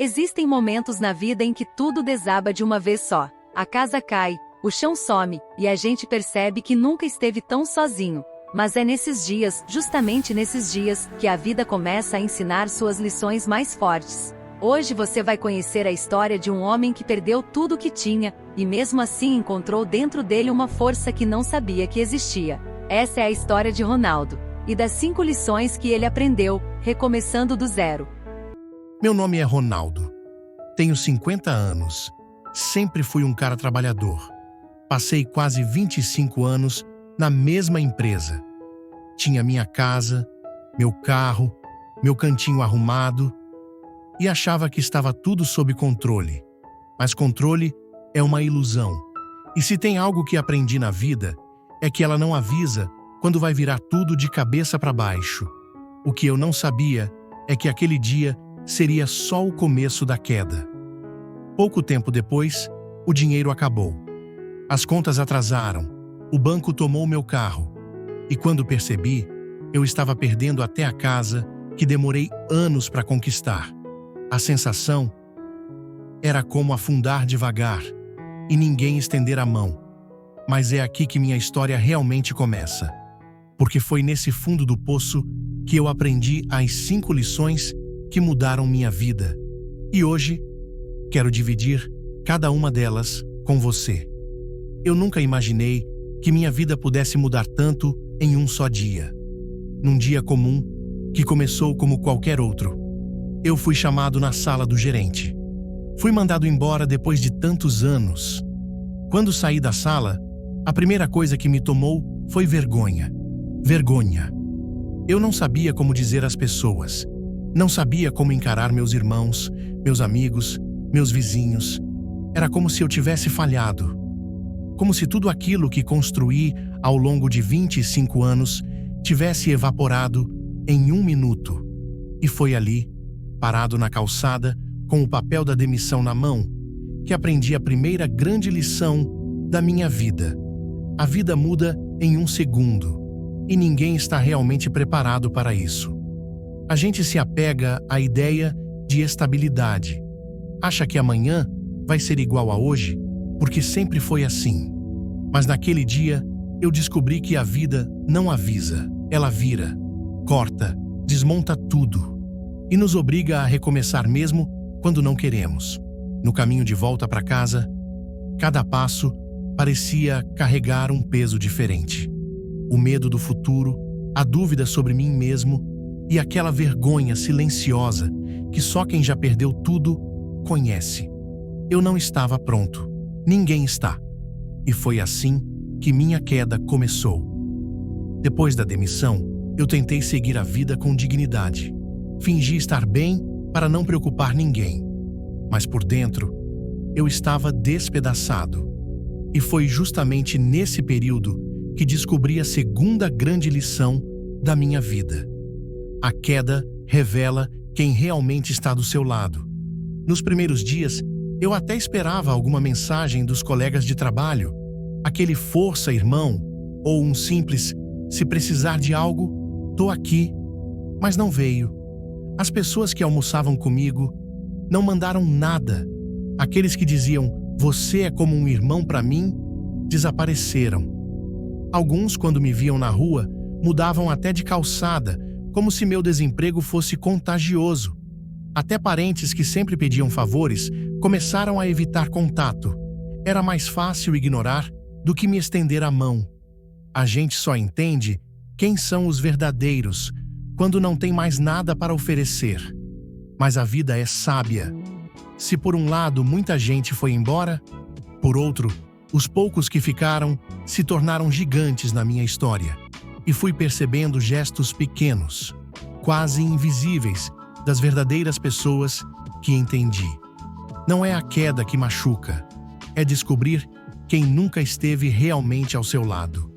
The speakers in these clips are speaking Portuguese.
Existem momentos na vida em que tudo desaba de uma vez só. A casa cai, o chão some, e a gente percebe que nunca esteve tão sozinho. Mas é nesses dias, justamente nesses dias, que a vida começa a ensinar suas lições mais fortes. Hoje você vai conhecer a história de um homem que perdeu tudo o que tinha, e mesmo assim encontrou dentro dele uma força que não sabia que existia. Essa é a história de Ronaldo, e das 5 lições que ele aprendeu, recomeçando do zero. Meu nome é Ronaldo. Tenho 50 anos. Sempre fui um cara trabalhador. Passei quase 25 anos na mesma empresa. Tinha minha casa, meu carro, meu cantinho arrumado e achava que estava tudo sob controle. Mas controle é uma ilusão. E se tem algo que aprendi na vida, é que ela não avisa quando vai virar tudo de cabeça para baixo. O que eu não sabia é que aquele dia seria só o começo da queda. Pouco tempo depois, o dinheiro acabou. As contas atrasaram, o banco tomou meu carro. E quando percebi, eu estava perdendo até a casa que demorei anos para conquistar. A sensação era como afundar devagar e ninguém estender a mão. Mas é aqui que minha história realmente começa. Porque foi nesse fundo do poço que eu aprendi as 5 lições que mudaram minha vida. E hoje, quero dividir cada uma delas com você. Eu nunca imaginei que minha vida pudesse mudar tanto em um só dia. Num dia comum, que começou como qualquer outro. Eu fui chamado na sala do gerente. Fui mandado embora depois de tantos anos. Quando saí da sala, a primeira coisa que me tomou foi vergonha. Vergonha. Eu não sabia como dizer às pessoas. Não sabia como encarar meus irmãos, meus amigos, meus vizinhos. Era como se eu tivesse falhado. Como se tudo aquilo que construí ao longo de 25 anos tivesse evaporado em 1 minuto. E foi ali, parado na calçada, com o papel da demissão na mão, que aprendi a primeira grande lição da minha vida. A vida muda em 1 segundo, e ninguém está realmente preparado para isso. A gente se apega à ideia de estabilidade. Acha que amanhã vai ser igual a hoje, porque sempre foi assim. Mas naquele dia, eu descobri que a vida não avisa. Ela vira, corta, desmonta tudo. E nos obriga a recomeçar mesmo quando não queremos. No caminho de volta para casa, cada passo parecia carregar um peso diferente. O medo do futuro, a dúvida sobre mim mesmo e aquela vergonha silenciosa que só quem já perdeu tudo conhece. Eu não estava pronto. Ninguém está. E foi assim que minha queda começou. Depois da demissão, eu tentei seguir a vida com dignidade. Fingi estar bem para não preocupar ninguém. Mas por dentro, eu estava despedaçado. E foi justamente nesse período que descobri a segunda grande lição da minha vida. A queda revela quem realmente está do seu lado. Nos primeiros dias, eu até esperava alguma mensagem dos colegas de trabalho, aquele força, irmão, ou um simples, se precisar de algo, tô aqui, mas não veio. As pessoas que almoçavam comigo não mandaram nada. Aqueles que diziam, você é como um irmão para mim, desapareceram. Alguns, quando me viam na rua, mudavam até de calçada, como se meu desemprego fosse contagioso. Até parentes que sempre pediam favores começaram a evitar contato. Era mais fácil ignorar do que me estender a mão. A gente só entende quem são os verdadeiros quando não tem mais nada para oferecer. Mas a vida é sábia. Se por um lado muita gente foi embora, por outro, os poucos que ficaram se tornaram gigantes na minha história. E fui percebendo gestos pequenos, quase invisíveis, das verdadeiras pessoas que entendi. Não é a queda que machuca, é descobrir quem nunca esteve realmente ao seu lado.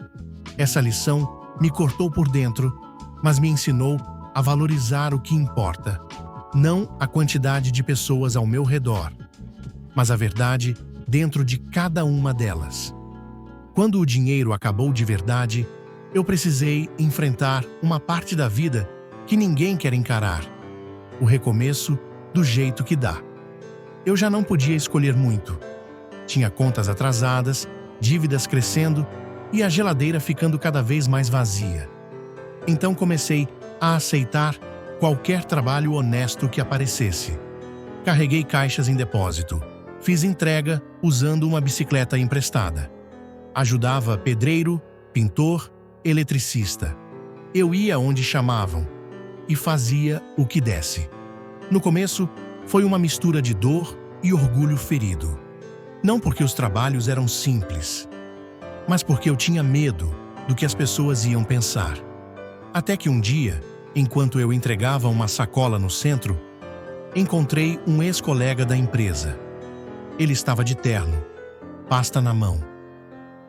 Essa lição me cortou por dentro, mas me ensinou a valorizar o que importa. Não a quantidade de pessoas ao meu redor, mas a verdade dentro de cada uma delas. Quando o dinheiro acabou de verdade, eu precisei enfrentar uma parte da vida que ninguém quer encarar. O recomeço do jeito que dá. Eu já não podia escolher muito. Tinha contas atrasadas, dívidas crescendo e a geladeira ficando cada vez mais vazia. Então comecei a aceitar qualquer trabalho honesto que aparecesse. Carreguei caixas em depósito. Fiz entrega usando uma bicicleta emprestada. Ajudava pedreiro, pintor, eletricista. Eu ia onde chamavam e fazia o que desse. No começo, foi uma mistura de dor e orgulho ferido. Não porque os trabalhos eram simples, mas porque eu tinha medo do que as pessoas iam pensar. Até que um dia, enquanto eu entregava uma sacola no centro, encontrei um ex-colega da empresa. Ele estava de terno, pasta na mão.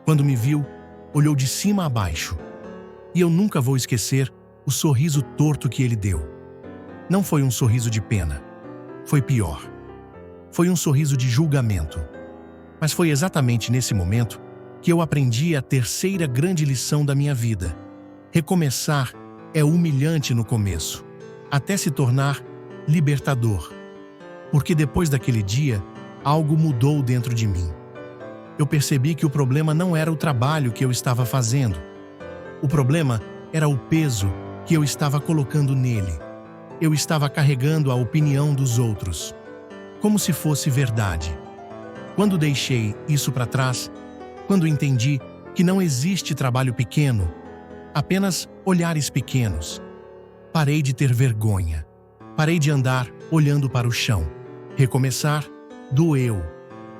Quando me viu, olhou de cima a baixo. E eu nunca vou esquecer o sorriso torto que ele deu. Não foi um sorriso de pena. Foi pior. Foi um sorriso de julgamento. Mas foi exatamente nesse momento que eu aprendi a terceira grande lição da minha vida. Recomeçar é humilhante no começo, até se tornar libertador. Porque depois daquele dia, algo mudou dentro de mim. Eu percebi que o problema não era o trabalho que eu estava fazendo. O problema era o peso que eu estava colocando nele. Eu estava carregando a opinião dos outros, como se fosse verdade. Quando deixei isso para trás, quando entendi que não existe trabalho pequeno, apenas olhares pequenos, parei de ter vergonha. Parei de andar olhando para o chão. Recomeçar doeu.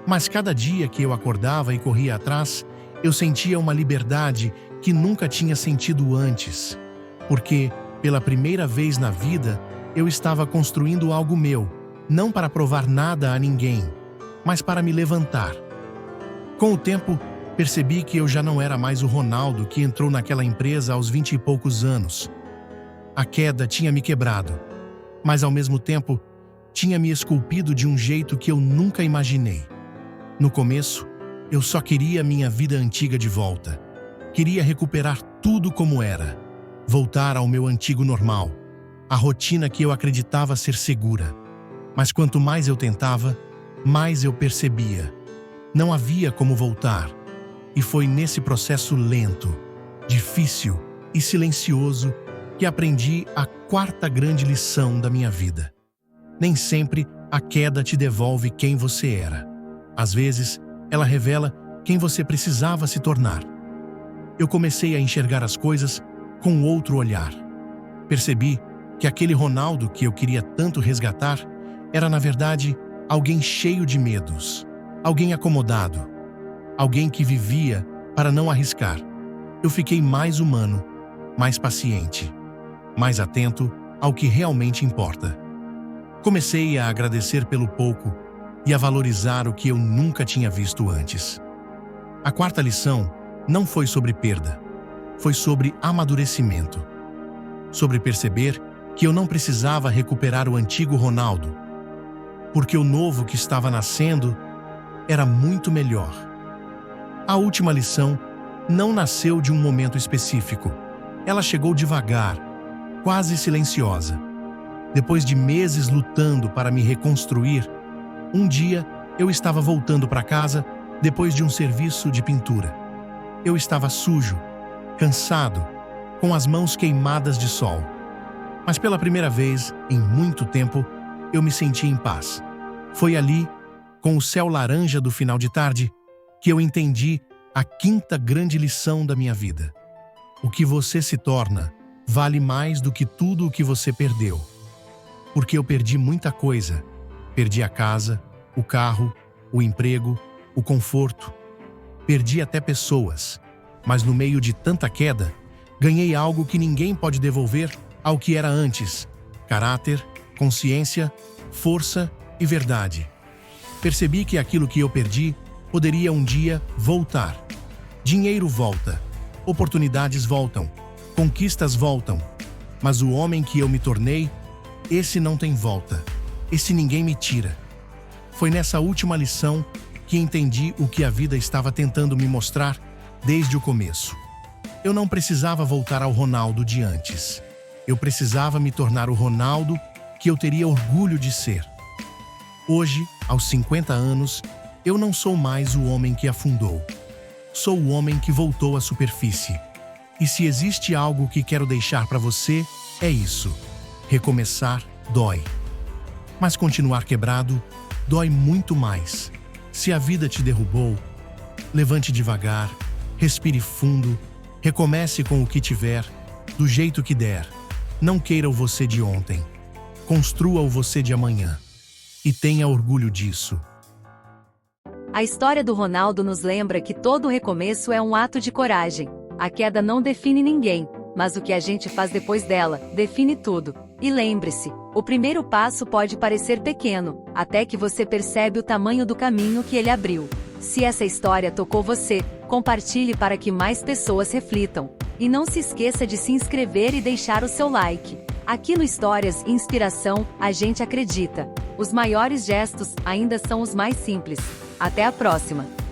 Mas cada dia que eu acordava e corria atrás, eu sentia uma liberdade que nunca tinha sentido antes. Porque, pela primeira vez na vida, eu estava construindo algo meu, não para provar nada a ninguém, mas para me levantar. Com o tempo, percebi que eu já não era mais o Ronaldo que entrou naquela empresa aos 20 e poucos anos. A queda tinha me quebrado, mas ao mesmo tempo, tinha me esculpido de um jeito que eu nunca imaginei. No começo, eu só queria minha vida antiga de volta. Queria recuperar tudo como era. Voltar ao meu antigo normal. A rotina que eu acreditava ser segura. Mas quanto mais eu tentava, mais eu percebia. Não havia como voltar. E foi nesse processo lento, difícil e silencioso que aprendi a quarta grande lição da minha vida. Nem sempre a queda te devolve quem você era. Às vezes, ela revela quem você precisava se tornar. Eu comecei a enxergar as coisas com outro olhar. Percebi que aquele Ronaldo que eu queria tanto resgatar era, na verdade, alguém cheio de medos, alguém acomodado, alguém que vivia para não arriscar. Eu fiquei mais humano, mais paciente, mais atento ao que realmente importa. Comecei a agradecer pelo pouco e a valorizar o que eu nunca tinha visto antes. A quarta lição não foi sobre perda, foi sobre amadurecimento. Sobre perceber que eu não precisava recuperar o antigo Ronaldo, porque o novo que estava nascendo era muito melhor. A última lição não nasceu de um momento específico. Ela chegou devagar, quase silenciosa. Depois de meses lutando para me reconstruir, um dia eu estava voltando para casa depois de um serviço de pintura. Eu estava sujo, cansado, com as mãos queimadas de sol. Mas pela primeira vez em muito tempo, eu me senti em paz. Foi ali, com o céu laranja do final de tarde, que eu entendi a quinta grande lição da minha vida. O que você se torna vale mais do que tudo o que você perdeu. Porque eu perdi muita coisa. Perdi a casa, o carro, o emprego, o conforto. Perdi até pessoas. Mas no meio de tanta queda, ganhei algo que ninguém pode devolver ao que era antes: caráter, consciência, força e verdade. Percebi que aquilo que eu perdi poderia um dia voltar. Dinheiro volta, oportunidades voltam, conquistas voltam, mas o homem que eu me tornei, esse não tem volta, esse ninguém me tira. Foi nessa última lição que entendi o que a vida estava tentando me mostrar desde o começo. Eu não precisava voltar ao Ronaldo de antes. Eu precisava me tornar o Ronaldo que eu teria orgulho de ser. Hoje, aos 50 anos, eu não sou mais o homem que afundou. Sou o homem que voltou à superfície. E se existe algo que quero deixar para você, é isso. Recomeçar dói. Mas continuar quebrado dói muito mais. Se a vida te derrubou, levante devagar, respire fundo, recomece com o que tiver, do jeito que der. Não queira o você de ontem. Construa o você de amanhã. E tenha orgulho disso. A história do Ronaldo nos lembra que todo recomeço é um ato de coragem. A queda não define ninguém, mas o que a gente faz depois dela define tudo. E lembre-se, o primeiro passo pode parecer pequeno, até que você percebe o tamanho do caminho que ele abriu. Se essa história tocou você, compartilhe para que mais pessoas reflitam. E não se esqueça de se inscrever e deixar o seu like. Aqui no Histórias e Inspiração, a gente acredita. Os maiores gestos ainda são os mais simples. Até a próxima!